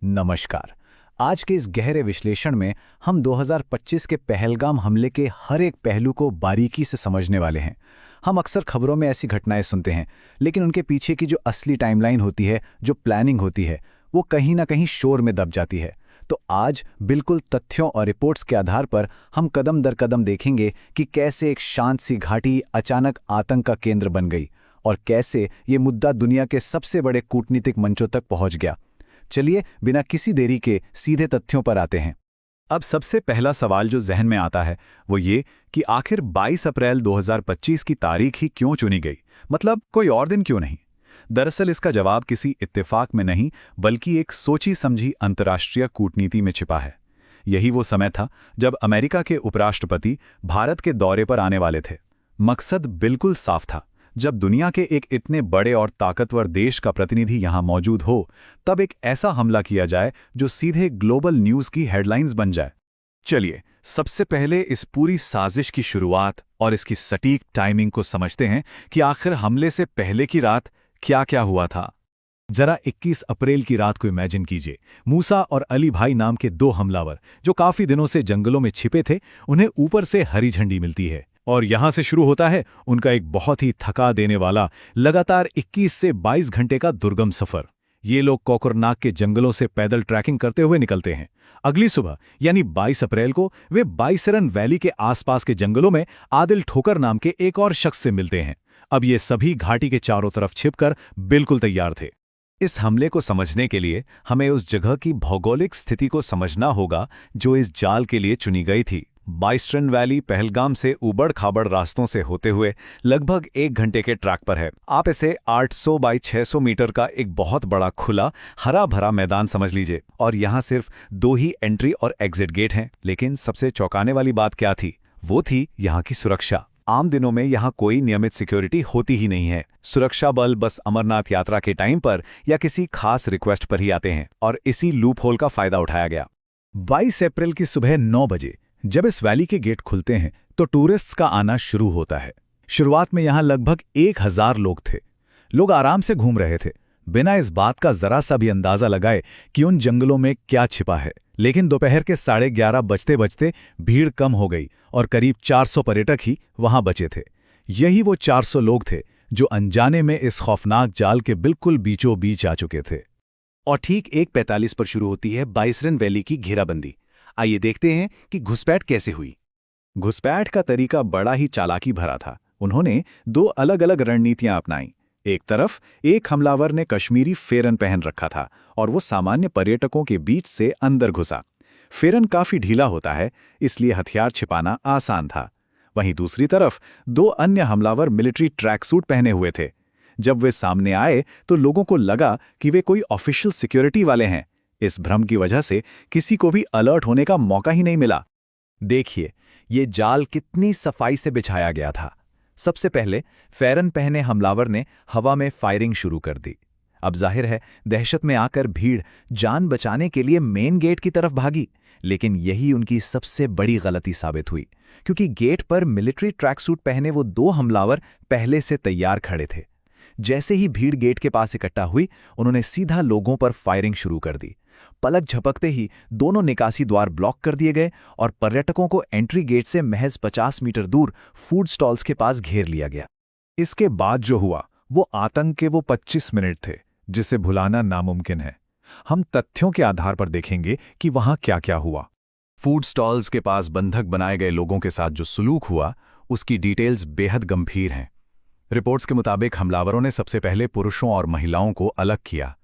नमस्कार। आज के इस गहरे विश्लेषण में हम 2025 के पहलगाम हमले के हर एक पहलू को बारीकी से समझने वाले हैं। हम अक्सर खबरों में ऐसी घटनाएं सुनते हैं, लेकिन उनके पीछे की जो असली टाइमलाइन होती है, जो प्लानिंग होती है, वो कहीं ना कहीं शोर में दब जाती है। तो आज बिल्कुल तथ्यों और रिपोर्ट्स के आधार पर हम कदम दर कदम देखेंगे कि कैसे एक शांत सी घाटी अचानक आतंक का केंद्र बन गई और कैसे ये मुद्दा दुनिया के सबसे बड़े कूटनीतिक मंचों तक पहुंच गया। चलिए बिना किसी देरी के सीधे तथ्यों पर आते हैं। अब सबसे पहला सवाल जो जहन में आता है वो ये कि आखिर 22 अप्रैल 2025 की तारीख ही क्यों चुनी गई, मतलब कोई और दिन क्यों नहीं। दरअसल इसका जवाब किसी इत्तेफाक में नहीं बल्कि एक सोची समझी अंतर्राष्ट्रीय कूटनीति में छिपा है। यही वो समय था जब अमेरिका के उपराष्ट्रपति भारत के दौरे पर आने वाले थे। मकसद बिल्कुल साफ था, जब दुनिया के एक इतने बड़े और ताकतवर देश का प्रतिनिधि यहां मौजूद हो तब एक ऐसा हमला किया जाए जो सीधे ग्लोबल न्यूज़ की हेडलाइंस बन जाए। चलिए सबसे पहले इस पूरी साजिश की शुरुआत और इसकी सटीक टाइमिंग को समझते हैं कि आखिर हमले से पहले की रात क्या क्या हुआ था। जरा 21 अप्रैल की रात को इमेजिन कीजिए। मूसा और अली भाई नाम के दो हमलावर जो काफी दिनों से जंगलों में छिपे थे, उन्हें ऊपर से हरी झंडी मिलती है और यहां से शुरू होता है उनका एक बहुत ही थका देने वाला लगातार 21 से 22 घंटे का दुर्गम सफर। ये लोग कोकरनाग के जंगलों से पैदल ट्रैकिंग करते हुए निकलते हैं। अगली सुबह यानी 22 अप्रैल को वे बाइसरन वैली के आसपास के जंगलों में आदिल ठोकर नाम के एक और शख्स से मिलते हैं। अब ये सभी घाटी के चारों तरफ छिपकर बिल्कुल तैयार थे। इस हमले को समझने के लिए हमें उस जगह की भौगोलिक स्थिति को समझना होगा जो इस जाल के लिए चुनी गई थी। बाइसरन वैली पहलगाम से उबड़ खाबड़ रास्तों से होते हुए लगभग 1 घंटे के ट्रैक पर है। आप इसे 800 बाई 600 मीटर का एक बहुत बड़ा खुला हरा भरा मैदान समझ लीजिए और यहाँ सिर्फ 2 ही एंट्री और एग्जिट गेट हैं। लेकिन सबसे चौंकाने वाली बात क्या थी? वो थी यहाँ की सुरक्षा। आम दिनों में यहाँ कोई नियमित सिक्योरिटी होती ही नहीं है। सुरक्षा बल बस अमरनाथ यात्रा के टाइम पर या किसी खास रिक्वेस्ट पर ही आते हैं और इसी लूप होल का फायदा उठाया गया। 22 अप्रैल की सुबह 9 बजे जब इस वैली के गेट खुलते हैं तो टूरिस्ट्स का आना शुरू होता है। शुरुआत में यहाँ लगभग 1000 लोग थे। लोग आराम से घूम रहे थे, बिना इस बात का जरा सा भी अंदाजा लगाए कि उन जंगलों में क्या छिपा है। लेकिन दोपहर के 11:30 बजते बजते भीड़ कम हो गई और करीब 400 पर्यटक ही वहां बचे थे। यही वो 400 लोग थे जो अनजाने में इस खौफनाक जाल के बिल्कुल बीचों बीच आ चुके थे। और ठीक 1:45 पर शुरू होती है बाइसरन वैली की घेराबंदी। आइए देखते हैं कि घुसपैठ कैसे हुई। घुसपैठ का तरीका बड़ा ही चालाकी भरा था। उन्होंने 2 अलग-अलग रणनीतियां अपनाई। एक तरफ एक हमलावर ने कश्मीरी फेरन पहन रखा था और वो सामान्य पर्यटकों के बीच से अंदर घुसा। फेरन काफी ढीला होता है, इसलिए हथियार छिपाना आसान था। वहीं दूसरी तरफ 2 अन्य हमलावर मिलिट्री ट्रैक सूट पहने हुए थे। जब वे सामने आए तो लोगों को लगा कि वे कोई ऑफिशियल सिक्योरिटी वाले हैं। इस भ्रम की वजह से किसी को भी अलर्ट होने का मौका ही नहीं मिला। देखिए ये जाल कितनी सफाई से बिछाया गया था। सबसे पहले फेरन पहने हमलावर ने हवा में फायरिंग शुरू कर दी। अब जाहिर है दहशत में आकर भीड़ जान बचाने के लिए मेन गेट की तरफ भागी, लेकिन यही उनकी सबसे बड़ी गलती साबित हुई, क्योंकि गेट पर मिलिट्री ट्रैक सूट पहने वो 2 हमलावर पहले से तैयार खड़े थे। जैसे ही भीड़ गेट के पास इकट्ठा हुई, उन्होंने सीधा लोगों पर फायरिंग शुरू कर दी। पलक झपकते ही दोनों निकासी द्वार ब्लॉक कर दिए गए और पर्यटकों को एंट्री गेट से महज 50 मीटर दूर फूड स्टॉल्स के पास घेर लिया गया। इसके बाद जो हुआ वो आतंक के वो 25 मिनट थे जिसे भुलाना नामुमकिन है। हम तथ्यों के आधार पर देखेंगे कि वहां क्या क्या हुआ। फूड स्टॉल्स के पास बंधक बनाए गए लोगों के साथ जो सुलूक हुआ उसकी डिटेल्स बेहद गंभीर हैं। रिपोर्ट्स के मुताबिक हमलावरों ने सबसे पहले पुरुषों और महिलाओं को अलग किया।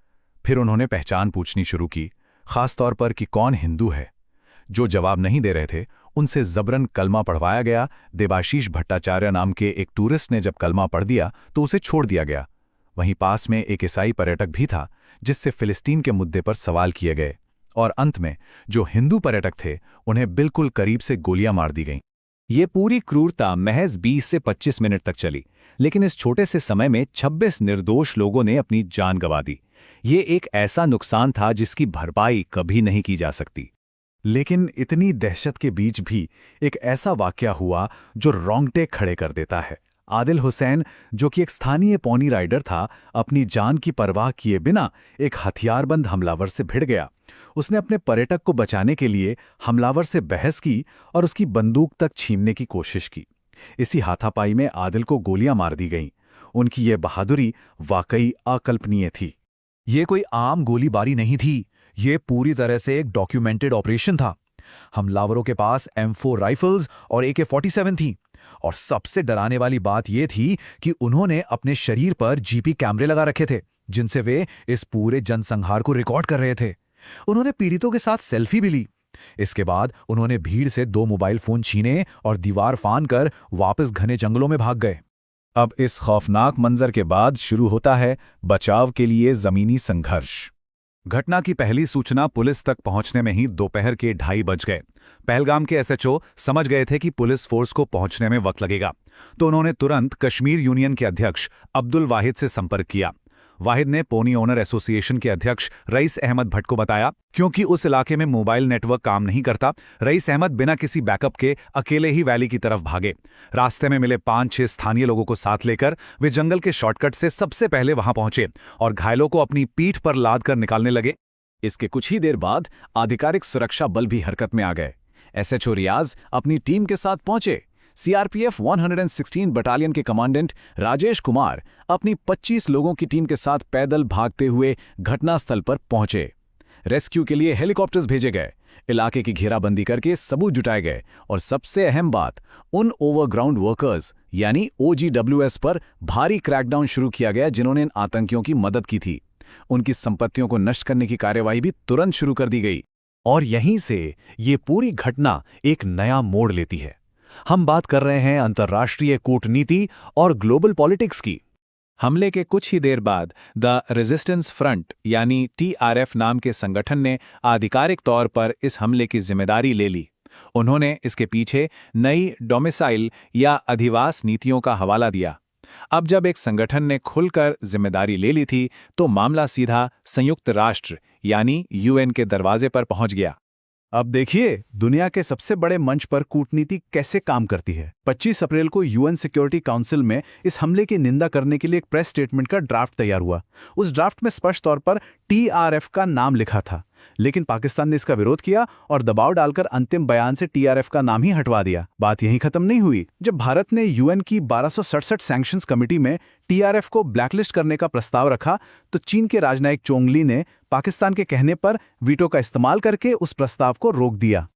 फिर उन्होंने पहचान पूछनी शुरू की, खास तौर पर कि कौन हिंदू है। जो जवाब नहीं दे रहे थे उनसे जबरन कलमा पढ़वाया गया। देबाशीष भट्टाचार्य नाम के एक टूरिस्ट ने जब कलमा पढ़ दिया तो उसे छोड़ दिया गया। वहीं पास में एक ईसाई पर्यटक भी था जिससे फिलिस्तीन के मुद्दे पर सवाल किए गए। और अंत में जो हिंदू पर्यटक थे उन्हें बिल्कुल करीब से गोलियां मार दी गईं। ये पूरी क्रूरता महज 20 से 25 मिनट तक चली, लेकिन इस छोटे से समय में 26 निर्दोष लोगों ने अपनी जान गंवा दी। ये एक ऐसा नुकसान था जिसकी भरपाई कभी नहीं की जा सकती। लेकिन इतनी दहशत के बीच भी एक ऐसा वाकया हुआ जो रोंगटे खड़े कर देता है। आदिल हुसैन, जो कि एक स्थानीय पोनी राइडर था, अपनी जान की परवाह किए बिना एक हथियारबंद हमलावर से भिड़ गया। उसने अपने पर्यटक को बचाने के लिए हमलावर से बहस की और उसकी बंदूक तक छीनने की कोशिश की। इसी हाथापाई में आदिल को गोलियां मार दी गईं। उनकी ये बहादुरी वाकई अकल्पनीय थी। ये कोई आम गोलीबारी नहीं थी, ये पूरी तरह से एक डॉक्यूमेंटेड ऑपरेशन था। हमलावरों के पास M4 राइफल्स और AK-47 थी, और सबसे डराने वाली बात यह थी कि उन्होंने अपने शरीर पर जीपी कैमरे लगा रखे थे, जिनसे वे इस पूरे जनसंहार को रिकॉर्ड कर रहे थे। उन्होंने पीड़ितों के साथ सेल्फी भी ली। इसके बाद उन्होंने भीड़ से 2 मोबाइल फोन छीने और दीवार फान कर वापस घने जंगलों में भाग गए। अब इस खौफनाक मंजर के बाद शुरू होता है बचाव के लिए जमीनी संघर्ष। घटना की पहली सूचना पुलिस तक पहुंचने में ही दोपहर के 2:30 बज गए। पहलगाम के SHO समझ गए थे कि पुलिस फोर्स को पहुंचने में वक्त लगेगा, तो उन्होंने तुरंत कश्मीर यूनियन के अध्यक्ष अब्दुल वाहिद से संपर्क किया। वाहिद ने पोनी ओनर एसोसिएशन के अध्यक्ष रईस अहमद भट्ट को बताया। क्योंकि उस इलाके में मोबाइल नेटवर्क काम नहीं करता, रईस अहमद बिना किसी बैकअप के अकेले ही वैली की तरफ भागे। रास्ते में मिले 5-6 स्थानीय लोगों को साथ लेकर वे जंगल के शॉर्टकट से सबसे पहले वहां पहुंचे और घायलों को अपनी पीठ पर लाद कर निकालने लगे। इसके कुछ ही देर बाद आधिकारिक सुरक्षा बल भी हरकत में आ गए। SHO रियाज अपनी टीम के साथ पहुंचे। CRPF 116 बटालियन के कमांडेंट राजेश कुमार अपनी 25 लोगों की टीम के साथ पैदल भागते हुए घटनास्थल पर पहुंचे। रेस्क्यू के लिए हेलीकॉप्टर्स भेजे गए, इलाके की घेराबंदी करके सबूत जुटाए गए और सबसे अहम बात, उन ओवरग्राउंड वर्कर्स यानी OGWS पर भारी क्रैकडाउन शुरू किया गया जिन्होंने इन आतंकियों की मदद की थी। उनकी संपत्तियों को नष्ट करने की कार्यवाही भी तुरंत शुरू कर दी गई। और यहीं से ये पूरी घटना एक नया मोड़ लेती है। हम बात कर रहे हैं अंतर्राष्ट्रीय कूटनीति और ग्लोबल पॉलिटिक्स की। हमले के कुछ ही देर बाद द रेजिस्टेंस फ्रंट यानी TRF नाम के संगठन ने आधिकारिक तौर पर इस हमले की जिम्मेदारी ले ली। उन्होंने इसके पीछे नई डोमिसाइल या अधिवास नीतियों का हवाला दिया। अब जब एक संगठन ने खुलकर जिम्मेदारी ले ली थी, तो मामला सीधा संयुक्त राष्ट्र यानी UN के दरवाजे पर पहुंच गया। अब देखिए दुनिया के सबसे बड़े मंच पर कूटनीति कैसे काम करती है। 25 अप्रैल को UN सिक्योरिटी काउंसिल में इस हमले की निंदा करने के लिए एक प्रेस स्टेटमेंट का ड्राफ्ट तैयार हुआ। उस ड्राफ्ट में स्पष्ट तौर पर TRF का नाम लिखा था, लेकिन पाकिस्तान ने इसका विरोध किया और दबाव डालकर अंतिम बयान से TRF का नाम ही हटवा दिया। बात यहीं खत्म नहीं हुई। जब भारत ने UN की 1267 सैंक्शंस कमेटी में TRF को ब्लैकलिस्ट करने का प्रस्ताव रखा, तो चीन के राजनयिक चोंगली ने पाकिस्तान के कहने पर वीटो का इस्तेमाल करके उस प्रस्ताव को रोक दिया।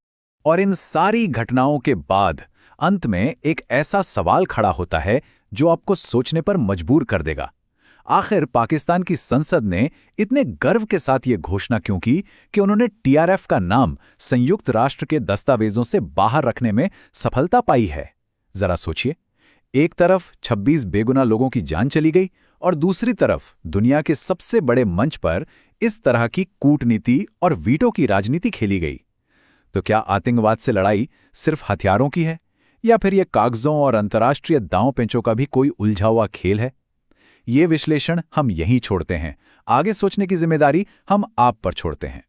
और इन सारी घटनाओं के बाद अंत में एक ऐसा सवाल खड़ा होता है जो आपको सोचने पर मजबूर कर देगा। आखिर पाकिस्तान की संसद ने इतने गर्व के साथ ये घोषणा क्यों की कि उन्होंने TRF का नाम संयुक्त राष्ट्र के दस्तावेजों से बाहर रखने में सफलता पाई है? जरा सोचिए, एक तरफ 26 बेगुनाह लोगों की जान चली गई और दूसरी तरफ दुनिया के सबसे बड़े मंच पर इस तरह की कूटनीति और वीटो की राजनीति खेली गई। तो क्या आतंकवाद से लड़ाई सिर्फ हथियारों की है, या फिर यह कागजों और अंतर्राष्ट्रीय दांव पेंचों का भी कोई उलझा हुआ खेल है? ये विश्लेषण हम यहीं छोड़ते हैं। आगे सोचने की जिम्मेदारी हम आप पर छोड़ते हैं।